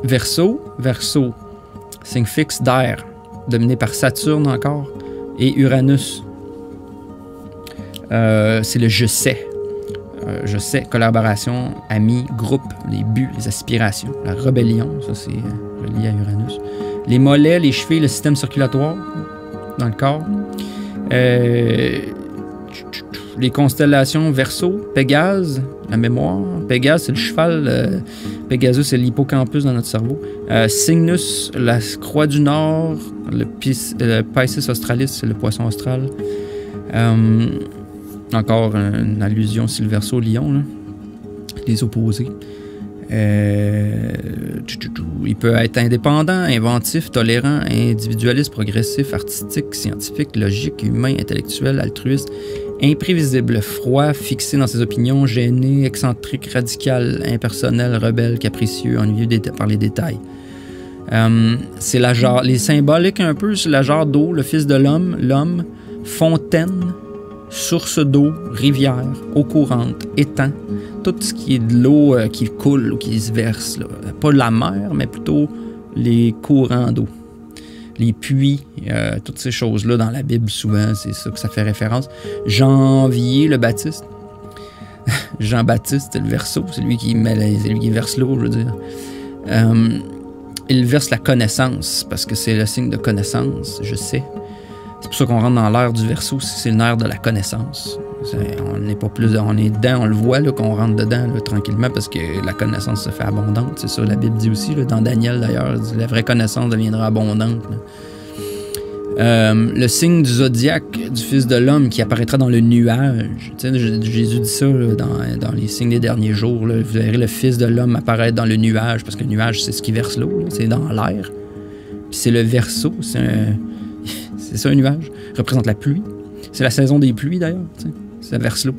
Verseau, signe fixe d'air, dominé par Saturne encore, et Uranus. C'est le je sais. Je sais, collaboration, amis, groupe, les buts, les aspirations, la rébellion, ça c'est relié à Uranus. Les mollets, les chevilles, le système circulatoire dans le corps. Les constellations, Verseau, Pégase, la mémoire. Pégase, c'est le cheval. Pégasus, c'est l'hippocampus dans notre cerveau. Cygnus, la croix du Nord. Le Piscis australis, c'est le poisson austral. Encore une allusion sur le Verseau, Lion, là. Les opposés. Il peut être indépendant, inventif, tolérant, individualiste, progressif, artistique, scientifique, logique, humain, intellectuel, altruiste, imprévisible, froid, fixé dans ses opinions, gêné, excentrique, radical, impersonnel, rebelle, capricieux, ennuyeux par les détails. C'est la jarre, les symboliques un peu, c'est la jarre d'eau, le fils de l'homme, fontaine, source d'eau, rivière, eau courante, étang, tout ce qui est de l'eau qui coule ou qui se verse. Là. Pas la mer, mais plutôt les courants d'eau. Les puits, toutes ces choses-là dans la Bible, souvent, c'est ça que ça fait référence. Janvier, le Baptiste. Jean-Baptiste, le Verseau, c'est lui qui verse l'eau, je veux dire. Il verse la connaissance, parce que c'est le signe de connaissance, je sais. C'est pour ça qu'on rentre dans l'ère du Verseau, c'est l'ère de la connaissance. On n'est pas plus, on est dedans, on le voit là, qu'on rentre dedans là, tranquillement parce que la connaissance se fait abondante. C'est ça, la Bible dit aussi, là, dans Daniel d'ailleurs, la vraie connaissance deviendra abondante. Le signe du zodiaque du Fils de l'homme qui apparaîtra dans le nuage. Tu sais, Jésus dit ça là, dans les signes des derniers jours. Là, vous verrez le Fils de l'homme apparaître dans le nuage parce que le nuage, c'est ce qui verse l'eau, c'est dans l'air. Puis c'est le Verseau, c'est ça un nuage, représente la pluie. C'est la saison des pluies d'ailleurs, ça verse l'eau.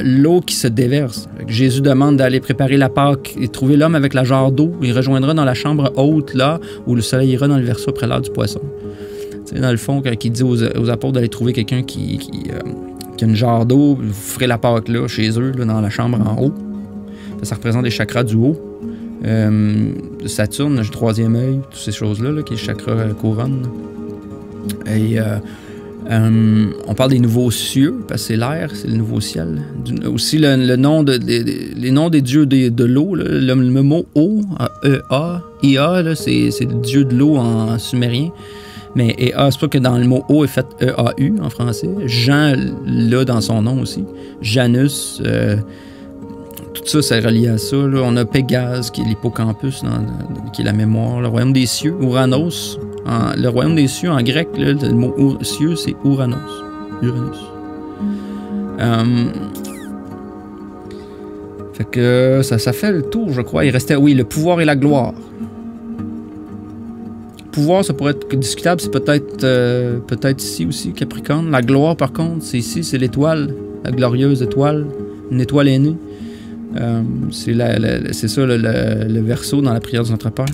L'eau qui se déverse. Jésus demande d'aller préparer la Pâque et trouver l'homme avec la jarre d'eau. Il rejoindra dans la chambre haute là où le soleil ira dans le Verseau après l'heure du poisson. T'sais, dans le fond, quand il dit aux apôtres d'aller trouver quelqu'un qui a une jarre d'eau, vous ferez la Pâque là, chez eux, là, dans la chambre en haut. Ça représente les chakras du haut. De Saturne, le troisième œil, toutes ces choses-là, là, qui est le chakra couronne. Et on parle des nouveaux cieux, parce que c'est l'air, c'est le nouveau ciel. Aussi, le nom les noms des dieux de l'eau, le mot eau, E-A, I-A, c'est le dieu de l'eau en sumérien. Mais E-A, c'est pas que dans le mot eau est fait E-A-U en français. Jean l'a dans son nom aussi. Janus, tout ça, c'est relié à ça. Là. On a Pégase, qui est l'hippocampus, qui est la mémoire. Le royaume des cieux, Uranos. Le royaume des cieux, en grec, là, le mot cieux, c'est Uranus. Fait que ça fait le tour, je crois. Il restait, oui, le pouvoir et la gloire. Pouvoir, ça pourrait être discutable, c'est peut-être ici aussi, Capricorne. La gloire, par contre, c'est ici, c'est l'étoile, la glorieuse étoile, une étoile aînée. C'est ça, le Verseau dans la prière de notre Père.